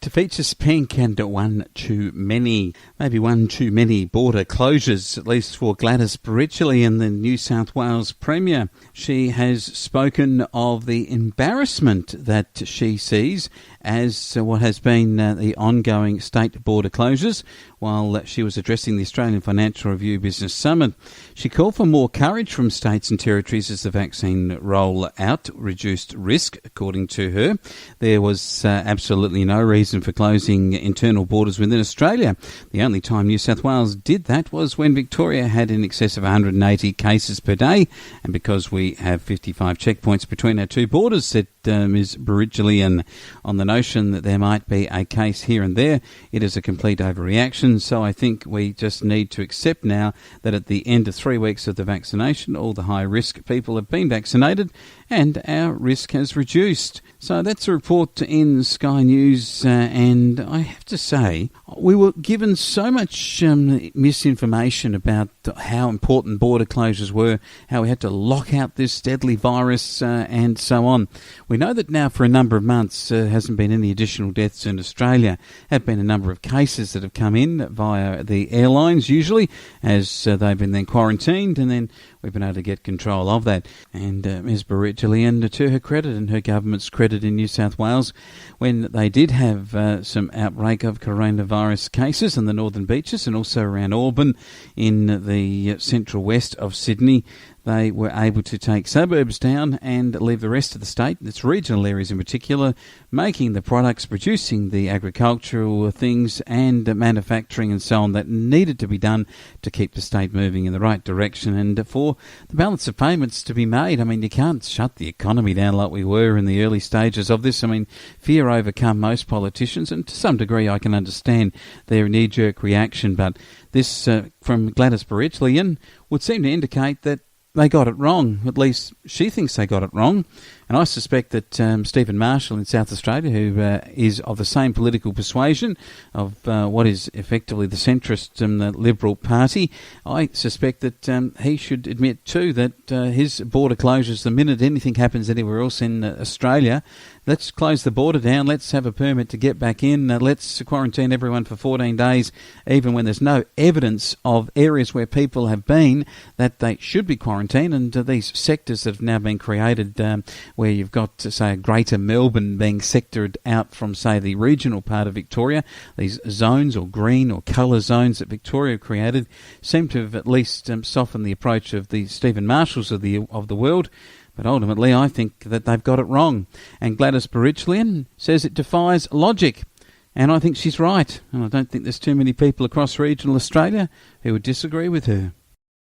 To features pink and one too many, maybe one too many border closures, at least for Gladys Berejiklian, the New South Wales Premier. She has spoken of the embarrassment that she sees as what has been the ongoing state border closures while she was addressing the Australian Financial Review Business Summit. She called for more courage from states and territories as the vaccine roll out reduced risk, according to her. There was absolutely no reason for closing internal borders within Australia. The only time New South Wales did that was when Victoria had in excess of 180 cases per day, and because we have 55 checkpoints between our two borders, said Ms Berejiklian. On the notion that there might be a case here and there, it is a complete overreaction, so I think we just need to accept now that at the end of 3 weeks of the vaccination, all the high-risk people have been vaccinated and our risk has reduced. So that's a report in Sky News, and I have to say, we were given so much misinformation about how important border closures were, how we had to lock out this deadly virus and so on. We know that now for a number of months there hasn't been any additional deaths in Australia. There have been a number of cases that have come in via the airlines usually, as they've been then quarantined, and then we've been able to get control of that. And Ms Berejiklian, to her credit and her government's credit in New South Wales, when they did have some outbreak of coronavirus cases in the Northern Beaches and also around Auburn in the central west of Sydney, they were able to take suburbs down and leave the rest of the state, its regional areas in particular, making the products, producing the agricultural things and manufacturing and so on that needed to be done to keep the state moving in the right direction and for the balance of payments to be made. I mean, you can't shut the economy down like we were in the early stages of this. I mean, fear overcome most politicians, and to some degree I can understand their knee-jerk reaction, but this from Gladys Berejiklian would seem to indicate that they got it wrong. At least she thinks they got it wrong. And I suspect that Stephen Marshall in South Australia, who is of the same political persuasion of what is effectively the centrist the Liberal Party, I suspect that he should admit too that his border closures, the minute anything happens anywhere else in Australia, let's close the border down, let's have a permit to get back in, let's quarantine everyone for 14 days, even when there's no evidence of areas where people have been that they should be quarantined, and these sectors that have now been created where you've got, say, a greater Melbourne being sectored out from, say, the regional part of Victoria, these zones or green or colour zones that Victoria created seem to have at least softened the approach of the Stephen Marshalls of the world. But ultimately, I think that they've got it wrong. And Gladys Berejiklian says it defies logic. And I think she's right. And I don't think there's too many people across regional Australia who would disagree with her.